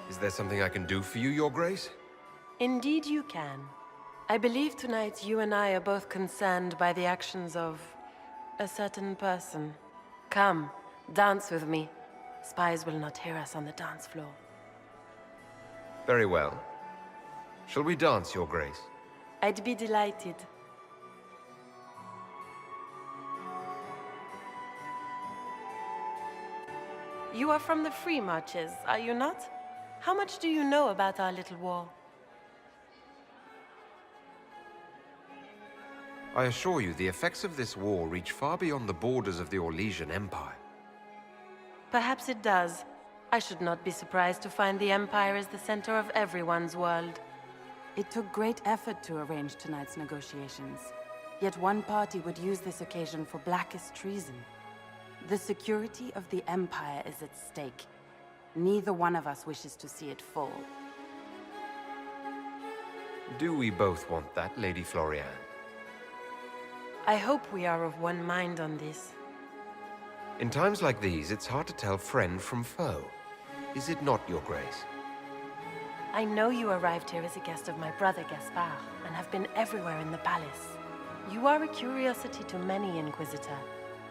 Is there something I can do for you, Your Grace? Indeed you can. I believe tonight you and I are both concerned by the actions of a certain person. Come, dance with me. Spies will not hear us on the dance floor. Very well. Shall we dance, Your Grace? I'd be delighted. You are from the Free Marches, are you not? How much do you know about our little war? I assure you, the effects of this war reach far beyond the borders of the Orlesian Empire. Perhaps it does. I should not be surprised to find the Empire is the center of everyone's world. It took great effort to arrange tonight's negotiations. Yet one party would use this occasion for blackest treason. The security of the Empire is at stake. Neither one of us wishes to see it fall. Do we both want that, Lady Florian? I hope we are of one mind on this. In times like these, it's hard to tell friend from foe. Is it not, Your Grace? I know you arrived here as a guest of my brother Gaspard, and have been everywhere in the palace. You are a curiosity to many, Inquisitor,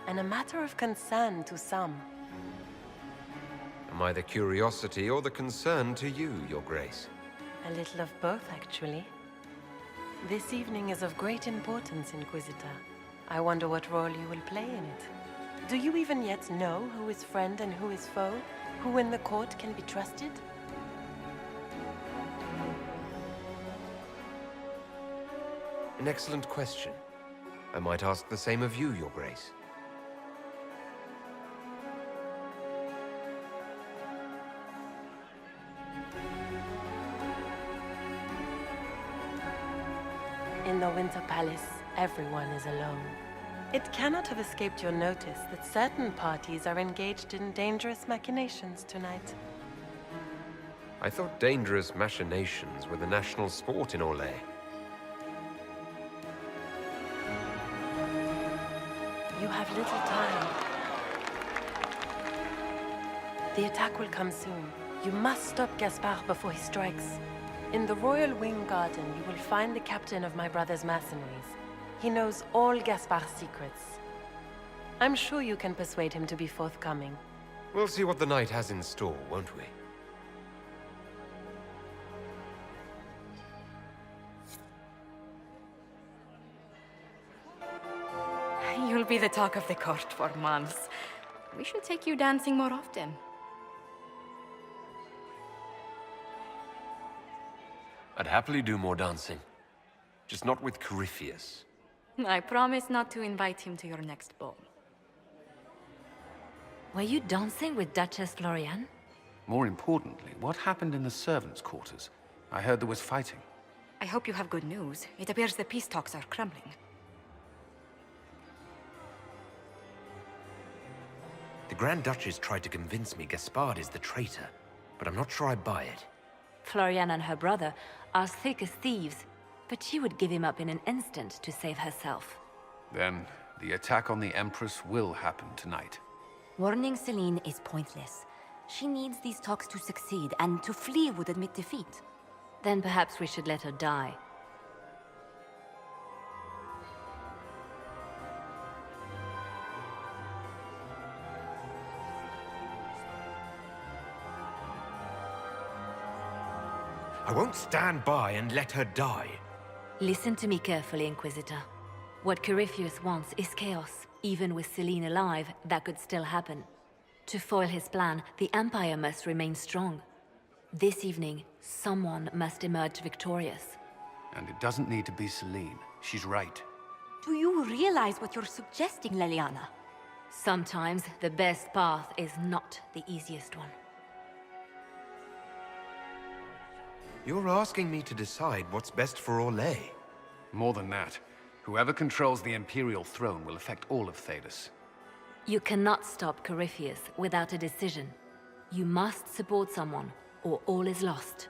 and a matter of concern to some. Am I the curiosity or the concern to you, Your Grace? A little of both, actually. This evening is of great importance, Inquisitor. I wonder what role you will play in it. Do you even yet know who is friend and who is foe? Who in the court can be trusted? An excellent question. I might ask the same of you, Your Grace. In the Winter Palace, everyone is alone. It cannot have escaped your notice that certain parties are engaged in dangerous machinations tonight. I thought dangerous machinations were the national sport in Orlais. You have little time. The attack will come soon. You must stop Gaspard before he strikes. In the Royal Wing Garden, you will find the captain of my brother's mercenaries. He knows all Gaspard's secrets. I'm sure you can persuade him to be forthcoming. We'll see what the night has in store, won't we? You'll be the talk of the court for months. We should take you dancing more often. I'd happily do more dancing. Just not with Corypheus. I promise not to invite him to your next ball. Were you dancing with Duchess Florian? More importantly, what happened in the servants' quarters? I heard there was fighting. I hope you have good news. It appears the peace talks are crumbling. The Grand Duchess tried to convince me Gaspard is the traitor, but I'm not sure I buy it. Florian and her brother are thick as thieves, but she would give him up in an instant to save herself. Then, the attack on the Empress will happen tonight. Warning Celine is pointless. She needs these talks to succeed, and to flee would admit defeat. Then perhaps we should let her die. I won't stand by and let her die. Listen to me carefully, Inquisitor. What Corypheus wants is chaos. Even with Celine alive, that could still happen. To foil his plan, the Empire must remain strong. This evening, someone must emerge victorious. And it doesn't need to be Celine. She's right. Do you realize what you're suggesting, Leliana? Sometimes the best path is not the easiest one. You're asking me to decide what's best for Orlais. More than that, whoever controls the Imperial throne will affect all of Thedas. You cannot stop Corypheus without a decision. You must support someone, or all is lost.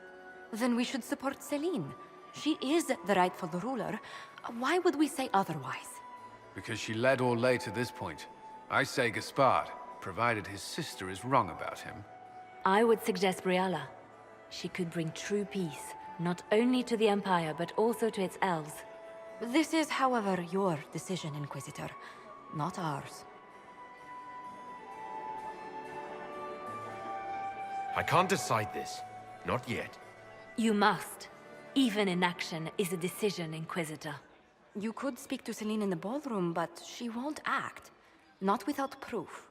Then we should support Celine. She is the rightful ruler. Why would we say otherwise? Because she led Orlais to this point. I say Gaspard, provided his sister is wrong about him. I would suggest Briala. She could bring true peace, not only to the Empire, but also to its elves. This is, however, your decision, Inquisitor, not ours. I can't decide this. Not yet. You must. Even inaction is a decision, Inquisitor. You could speak to Celine in the ballroom, but she won't act. Not without proof.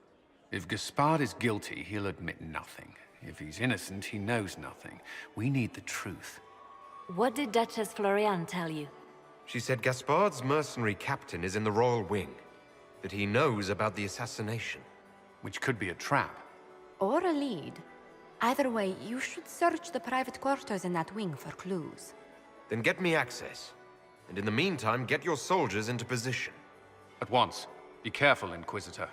If Gaspard is guilty, he'll admit nothing. If he's innocent, he knows nothing. We need the truth. What did Duchess Florian tell you? She said Gaspard's mercenary captain is in the Royal Wing. That he knows about the assassination. Which could be a trap. Or a lead. Either way, you should search the private quarters in that wing for clues. Then get me access. And in the meantime, get your soldiers into position. At once. Be careful, Inquisitor.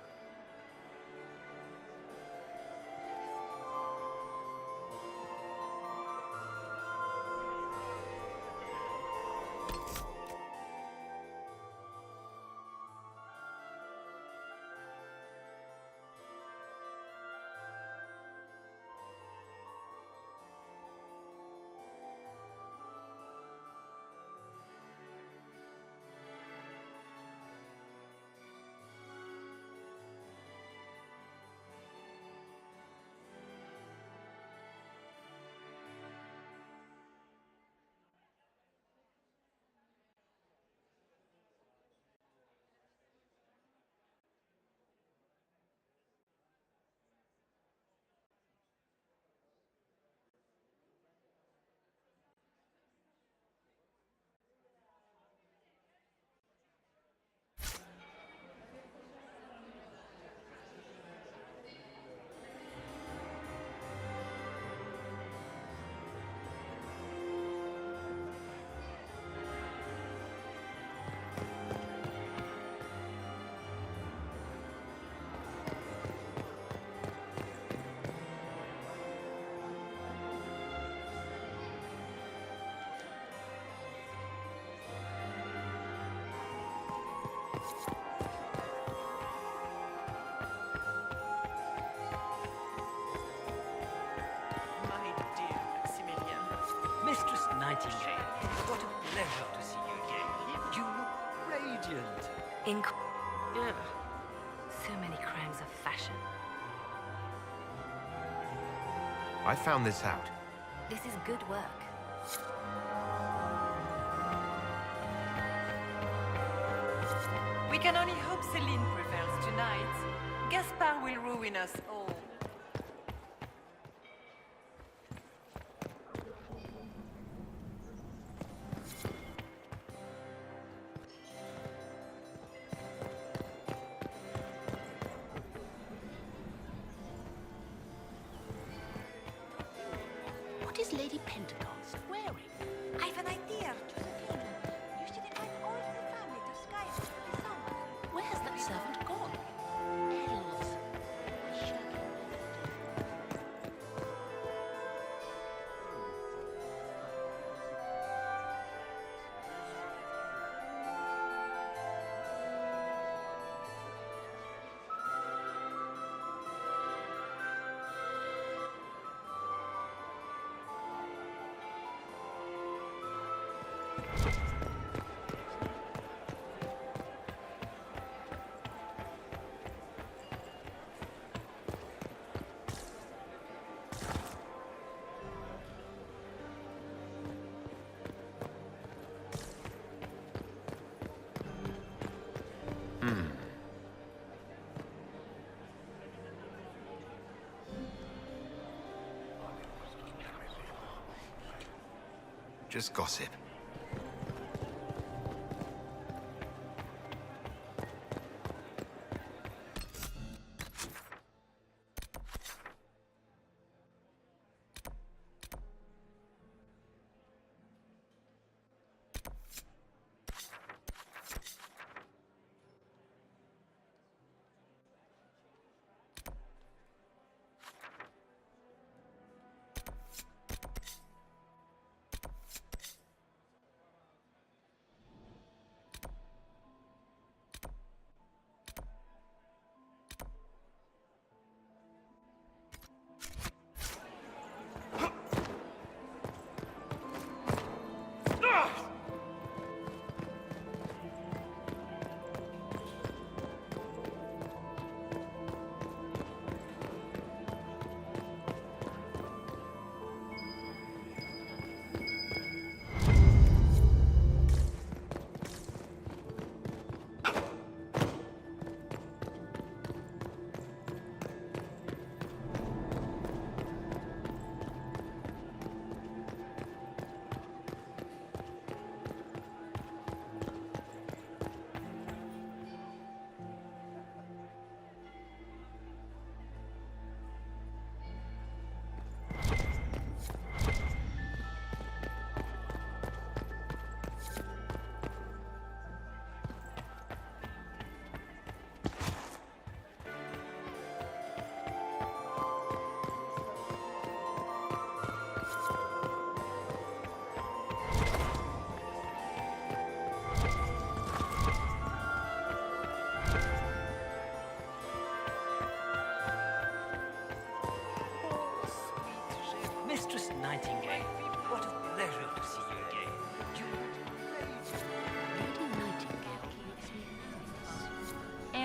Mistress Nightingale, what a pleasure to see you again. You look radiant. Yeah. So many crimes of fashion. I found this out. This is good work. We can only hope Celine prevails tonight. Gaspard will ruin us all. What is Lady Pentecost wearing? I've an idea, Josephine. You should invite all of the family to Sky this summer. Where has that servant gone? Elves. Just gossip.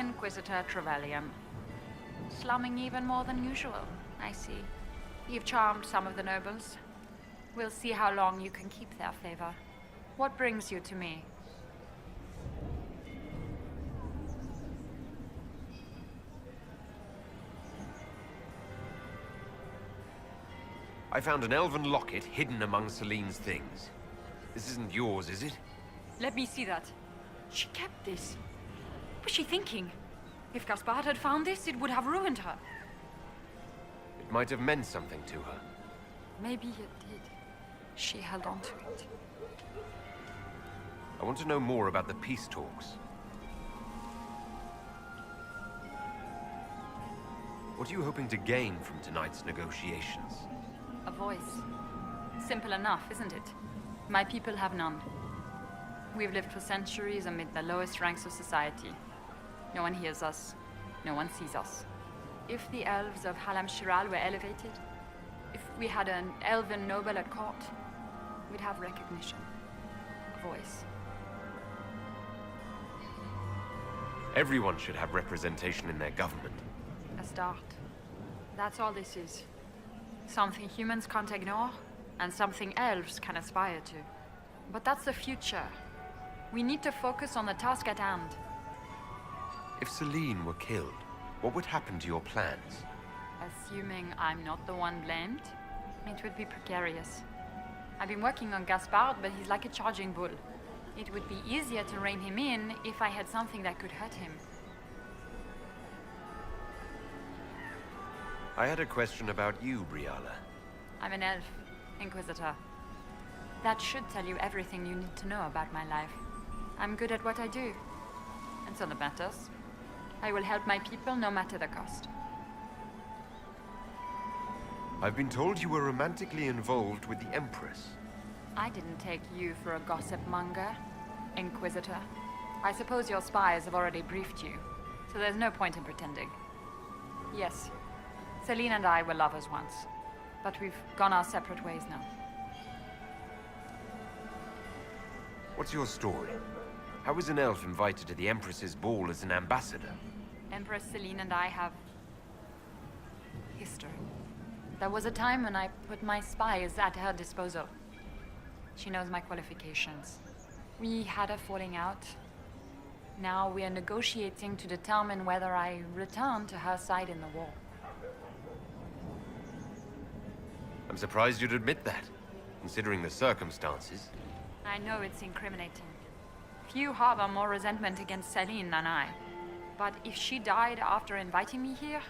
Inquisitor Trevelyan. Slumming even more than usual, I see. You've charmed some of the nobles. We'll see how long you can keep their favor. What brings you to me? I found an elven locket hidden among Celine's things. This isn't yours, is it? Let me see that. She kept this. What was she thinking? If Gaspard had found this, it would have ruined her. It might have meant something to her. Maybe it did. She held on to it. I want to know more about the peace talks. What are you hoping to gain from tonight's negotiations? A voice. Simple enough, isn't it? My people have none. We've lived for centuries amid the lowest ranks of society. No one hears us. No one sees us. If the elves of Halam Shiral were elevated, if we had an elven noble at court, we'd have recognition. A voice. Everyone should have representation in their government. A start. That's all this is. Something humans can't ignore, and something elves can aspire to. But that's the future. We need to focus on the task at hand. If Celine were killed, what would happen to your plans? Assuming I'm not the one blamed, it would be precarious. I've been working on Gaspard, but he's like a charging bull. It would be easier to rein him in if I had something that could hurt him. I had a question about you, Briala. I'm an elf, Inquisitor. That should tell you everything you need to know about my life. I'm good at what I do. And so that matters. I will help my people no matter the cost. I've been told you were romantically involved with the Empress. I didn't take you for a gossip monger, Inquisitor. I suppose your spies have already briefed you, so there's no point in pretending. Yes, Celine and I were lovers once, but we've gone our separate ways now. What's your story? How was an elf invited to the Empress's ball as an ambassador? Empress Celine and I have history. There was a time when I put my spies at her disposal. She knows my qualifications. We had a falling out. Now we are negotiating to determine whether I return to her side in the war. I'm surprised you'd admit that, considering the circumstances. I know it's incriminating. Few harbor more resentment against Celine than I. But if she died after inviting me here,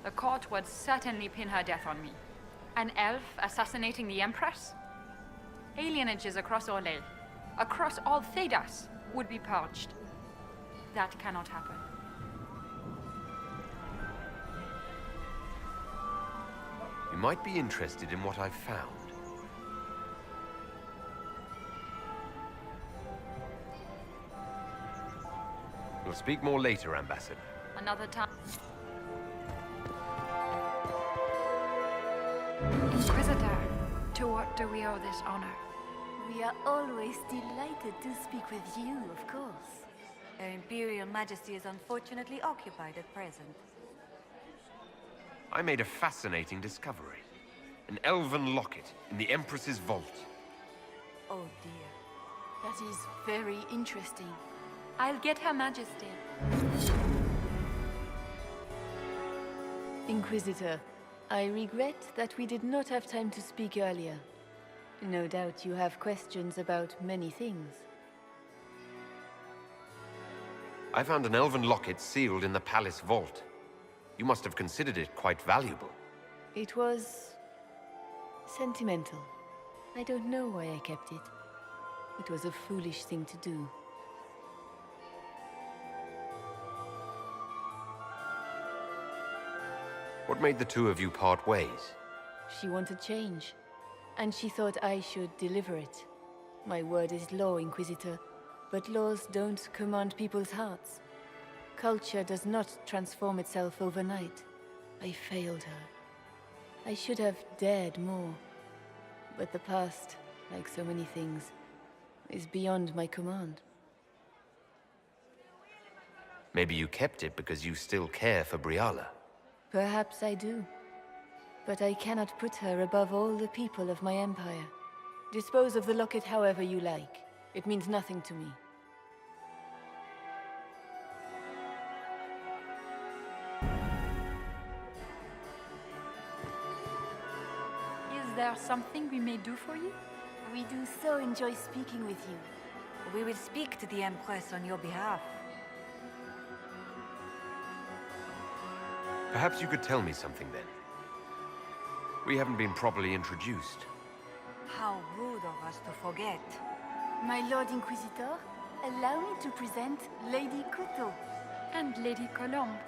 the court would certainly pin her death on me. An elf assassinating the Empress? Alienages across Orlais, across all Thedas, would be purged. That cannot happen. You might be interested in what I've found. We'll speak more later, Ambassador. Another time. Inquisitor, to what do we owe this honor? We are always delighted to speak with you, of course. Her Imperial Majesty is unfortunately occupied at present. I made a fascinating discovery. An elven locket in the Empress's vault. Oh dear. That is very interesting. I'll get Her Majesty. Inquisitor, I regret that we did not have time to speak earlier. No doubt you have questions about many things. I found an elven locket sealed in the palace vault. You must have considered it quite valuable. It was sentimental. I don't know why I kept it. It was a foolish thing to do. What made the two of you part ways? She wanted change, and she thought I should deliver it. My word is law, Inquisitor, but laws don't command people's hearts. Culture does not transform itself overnight. I failed her. I should have dared more. But the past, like so many things, is beyond my command. Maybe you kept it because you still care for Briala. Perhaps I do. But I cannot put her above all the people of my empire. Dispose of the locket however you like. It means nothing to me. Is there something we may do for you? We do so enjoy speaking with you. We will speak to the Empress on your behalf. Perhaps you could tell me something then. We haven't been properly introduced. How rude of us to forget. My Lord Inquisitor, allow me to present Lady Couteau. And Lady Colombe.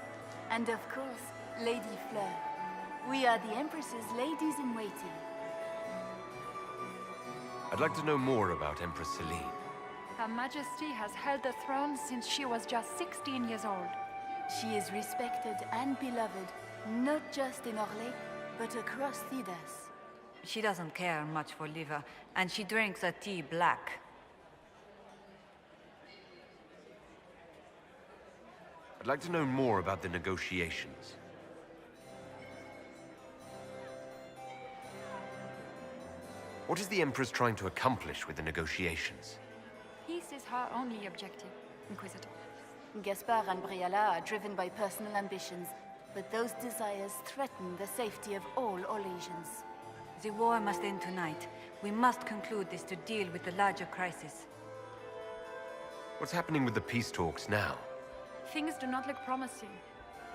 And of course, Lady Fleur. We are the Empress's ladies-in-waiting. I'd like to know more about Empress Celine. Her Majesty has held the throne since she was just 16 years old. She is respected and beloved, not just in Orlais, but across Thedas. She doesn't care much for liver, and she drinks her tea black. I'd like to know more about the negotiations. What is the Empress trying to accomplish with the negotiations? Peace is her only objective, Inquisitor. Gaspard and Briala are driven by personal ambitions, but those desires threaten the safety of all Orlesians. The war must end tonight. We must conclude this to deal with the larger crisis. What's happening with the peace talks now? Things do not look promising.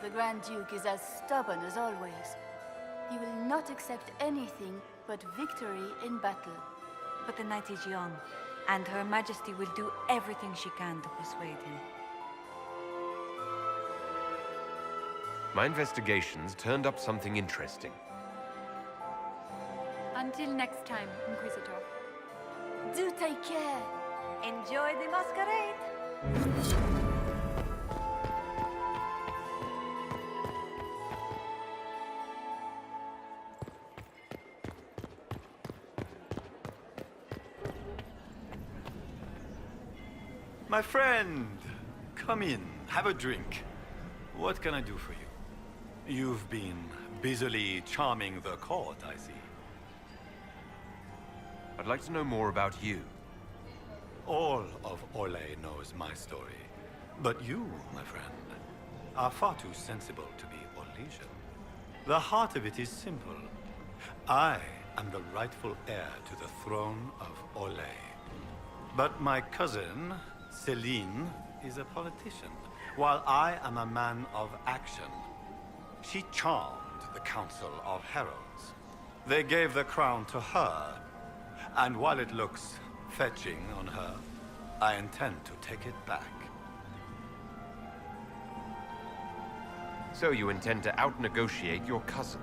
The Grand Duke is as stubborn as always. He will not accept anything but victory in battle. But the night is young, and Her Majesty will do everything she can to persuade him. My investigations turned up something interesting. Until next time, Inquisitor. Do take care. Enjoy the masquerade! My friend, come in, have a drink. What can I do for you? You've been busily charming the court, I see. I'd like to know more about you. All of Orlais knows my story. But you, my friend, are far too sensible to be Orlesian. The heart of it is simple. I am the rightful heir to the throne of Orlais. But my cousin, Celine, is a politician, while I am a man of action. She charmed the Council of Heralds. They gave the crown to her, and while it looks fetching on her, I intend to take it back. So you intend to out-negotiate your cousin?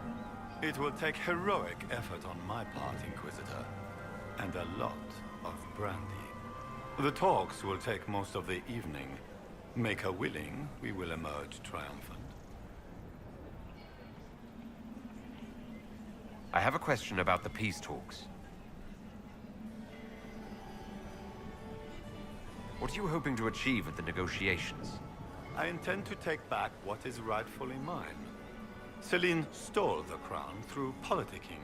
It will take heroic effort on my part, Inquisitor, and a lot of brandy. The talks will take most of the evening. Make her willing, we will emerge triumphant. I have a question about the peace talks. What are you hoping to achieve at the negotiations? I intend to take back what is rightfully mine. Celine stole the crown through politicking,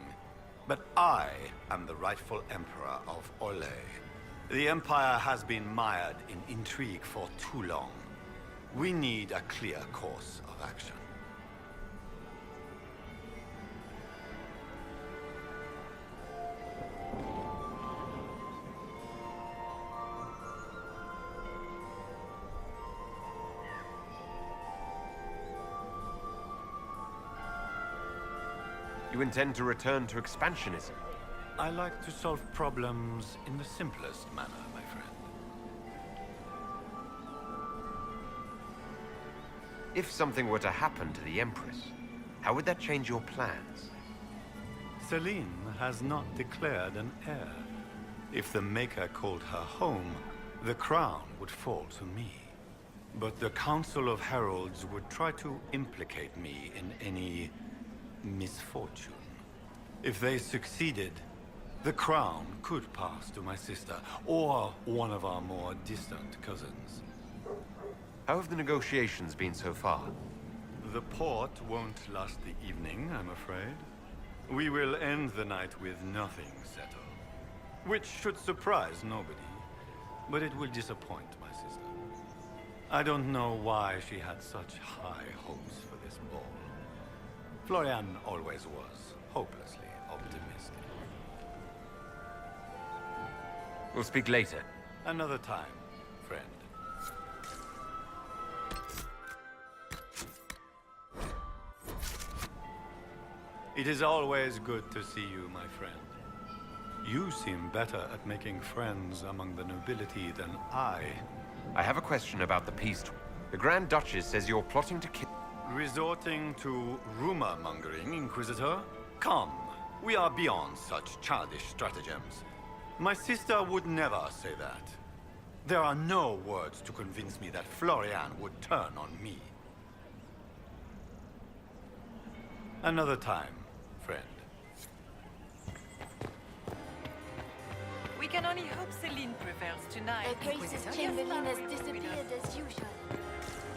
but I am the rightful emperor of Orlais. The Empire has been mired in intrigue for too long. We need a clear course of action. You intend to return to expansionism? I like to solve problems in the simplest manner, my friend. If something were to happen to the Empress, how would that change your plans? Celine has not declared an heir. If the Maker called her home, the crown would fall to me. But the Council of Heralds would try to implicate me in any misfortune. If they succeeded, the crown could pass to my sister, or one of our more distant cousins. How have the negotiations been so far? The port won't last the evening, I'm afraid. We will end the night with nothing settled. Which should surprise nobody, but it will disappoint my sister. I don't know why she had such high hopes for this ball. Florian always was hopelessly optimistic. We'll speak later. Another time, friend. It is always good to see you, my friend. You seem better at making friends among the nobility than I. I have a question about the peace. The Grand Duchess says you're plotting to kill... Resorting to rumor-mongering, Inquisitor? Come, we are beyond such childish stratagems. My sister would never say that. There are no words to convince me that Florian would turn on me. Another time, friend. We can only hope Celine prevails tonight. The gracious Chamberlain has disappeared as usual.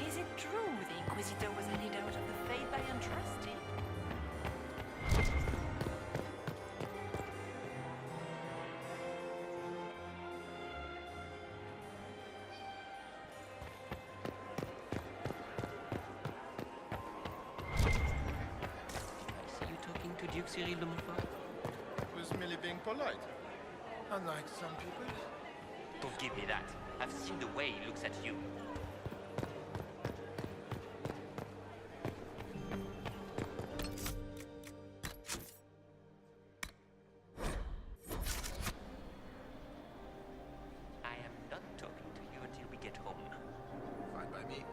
Is it true the Inquisitor was a leader out of the faith I entrusted? I see you talking to Duke Cyril de Montfort. Was merely being polite. Unlike some people. Don't give me that. I've seen the way he looks at you. I am not talking to you until we get home. Fine by me.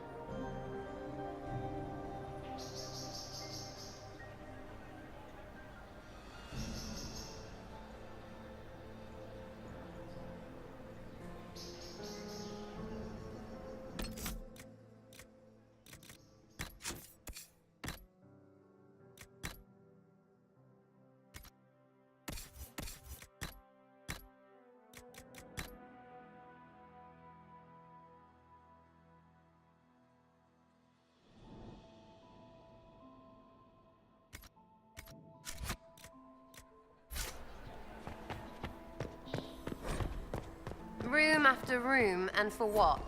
Room after room, and for what?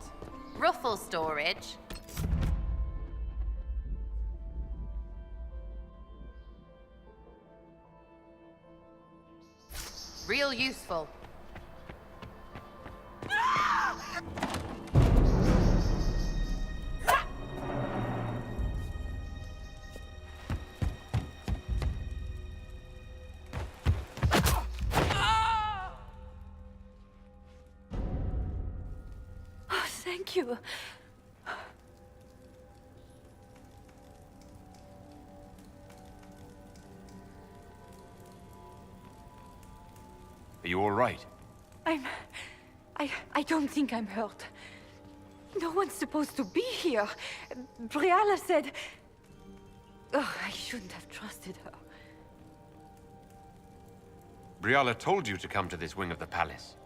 Ruffle storage? Real useful. Thank you. Are you all right? I don't think I'm hurt. No one's supposed to be here. Briala said... Oh, I shouldn't have trusted her. Briala told you to come to this wing of the palace.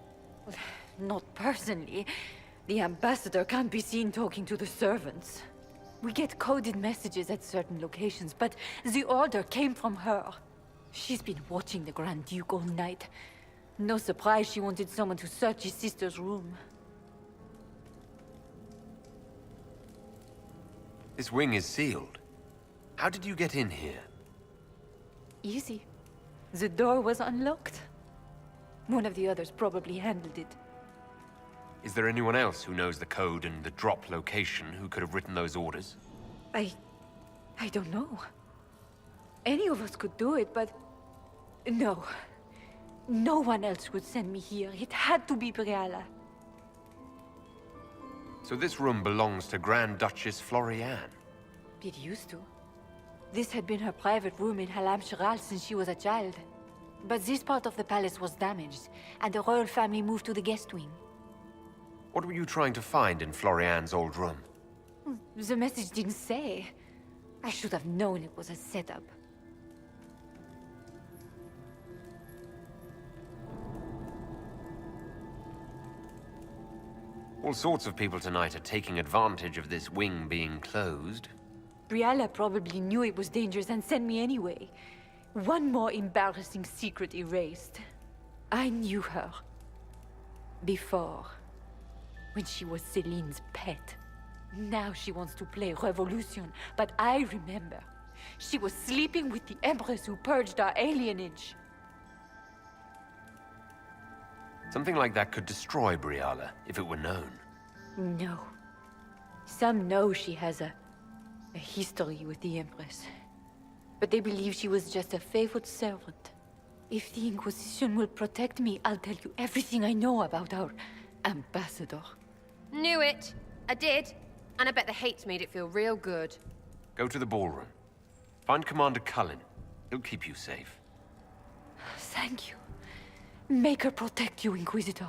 Not personally. The ambassador can't be seen talking to the servants. We get coded messages at certain locations, but the order came from her. She's been watching the Grand Duke all night. No surprise she wanted someone to search his sister's room. This wing is sealed. How did you get in here? Easy. The door was unlocked. One of the others probably handled it. Is there anyone else who knows the code and the drop location who could have written those orders? I don't know. Any of us could do it, but... No. No one else would send me here. It had to be Briala. So this room belongs to Grand Duchess Florian? It used to. This had been her private room in Halam Shiral since she was a child. But this part of the palace was damaged, and the royal family moved to the guest wing. What were you trying to find in Florian's old room? The message didn't say. I should have known it was a setup. All All sorts of people tonight are taking advantage of this wing being closed. Brialla probably knew it was dangerous and sent me anyway. One more embarrassing secret erased. I knew her. Before. When she was Celine's pet. Now she wants to play revolution, but I remember. She was sleeping with the Empress who purged our alienage. Something like that could destroy Brialla, if it were known. No. Some know she has a history with the Empress. But they believe she was just a favored servant. If the Inquisition will protect me, I'll tell you everything I know about our ambassador. Knew it. I did. And I bet the hate's made it feel real good. Go to the ballroom. Find Commander Cullen. He'll keep you safe. Thank you. Make her protect you, Inquisitor.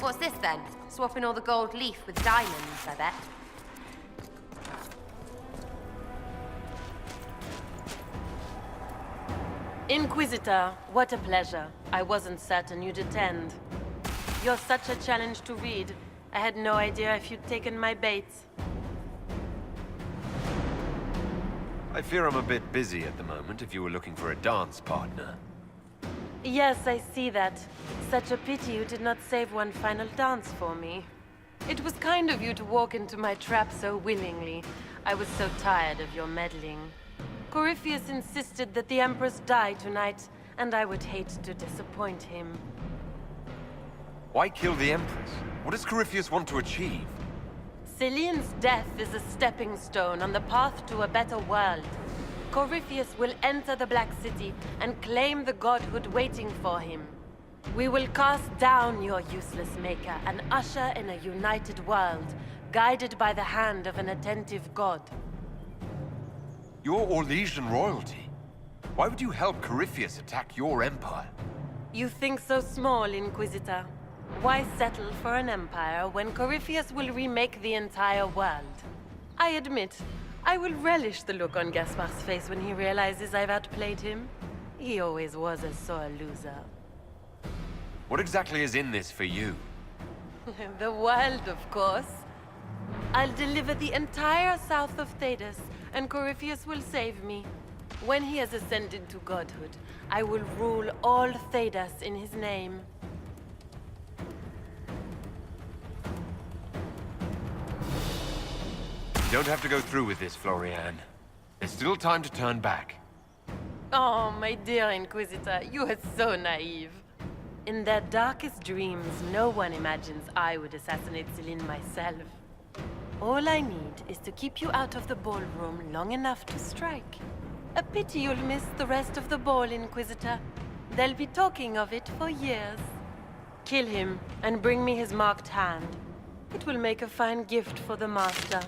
What's this then? Swapping all the gold leaf with diamonds, I bet. Inquisitor, what a pleasure. I wasn't certain you'd attend. You're such a challenge to read. I had no idea if you'd taken my bait. I fear I'm a bit busy at the moment if you were looking for a dance partner. Yes, I see that. Such a pity you did not save one final dance for me. It was kind of you to walk into my trap so willingly. I was so tired of your meddling. Corypheus insisted that the Empress die tonight, and I would hate to disappoint him. Why kill the Empress? What does Corypheus want to achieve? Celine's death is a stepping stone on the path to a better world. Corypheus will enter the Black City and claim the godhood waiting for him. We will cast down your useless maker and usher in a united world, guided by the hand of an attentive god. You're Orlesian royalty. Why would you help Corypheus attack your empire? You think so small, Inquisitor. Why settle for an empire when Corypheus will remake the entire world? I admit, I will relish the look on Gaspar's face when he realizes I've outplayed him. He always was a sore loser. What exactly is in this for you? The world, of course. I'll deliver the entire south of Thedas, and Corypheus will save me. When he has ascended to godhood, I will rule all Thedas in his name. You don't have to go through with this, Florian. There's still time to turn back. Oh, my dear Inquisitor, you are so naive. In their darkest dreams, no one imagines I would assassinate Celine myself. All I need is to keep you out of the ballroom long enough to strike. A pity you'll miss the rest of the ball, Inquisitor. They'll be talking of it for years. Kill him and bring me his marked hand. It will make a fine gift for the Master.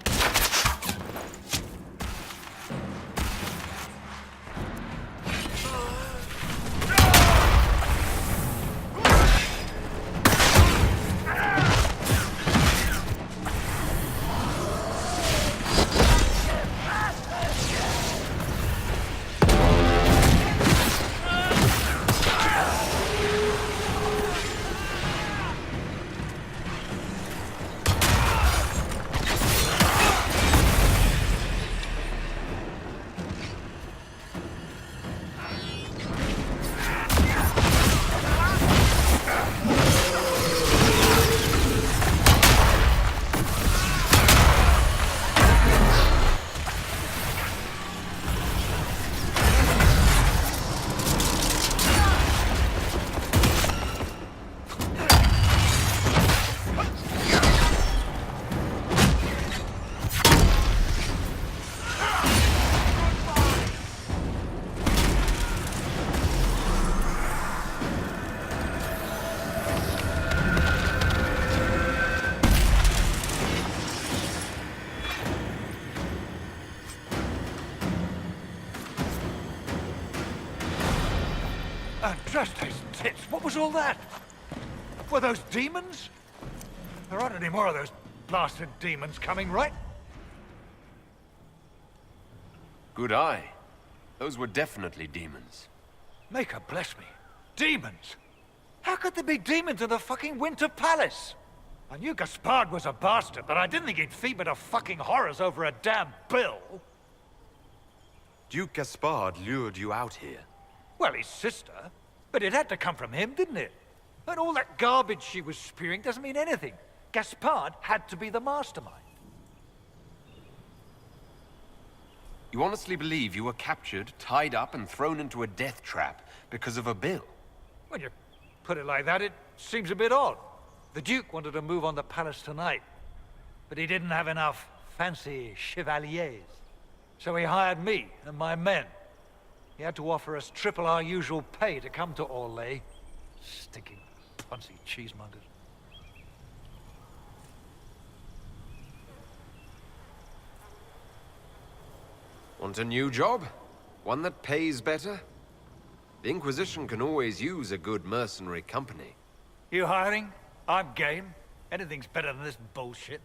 Andraste's tits, what was all that? Were those demons? There aren't any more of those blasted demons coming, right? Good eye. Those were definitely demons. Maker bless me. Demons? How could there be demons in the fucking Winter Palace? I knew Gaspard was a bastard, but I didn't think he'd feed me to fucking horrors over a damn bill. Duke Gaspard lured you out here. Well, his sister. But it had to come from him, didn't it? And all that garbage she was spewing doesn't mean anything. Gaspard had to be the mastermind. You honestly believe you were captured, tied up, and thrown into a death trap because of a bill? When you put it like that, it seems a bit odd. The Duke wanted to move on the palace tonight, but he didn't have enough fancy chevaliers. So he hired me and my men. He had to offer us triple our usual pay to come to Orlais. Stinking, punsy cheesemongers. Want a new job? One that pays better? The Inquisition can always use a good mercenary company. You hiring? I'm game. Anything's better than this bullshit.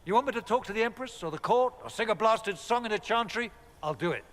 You want me to talk to the Empress or the court or sing a blasted song in a chantry? I'll do it.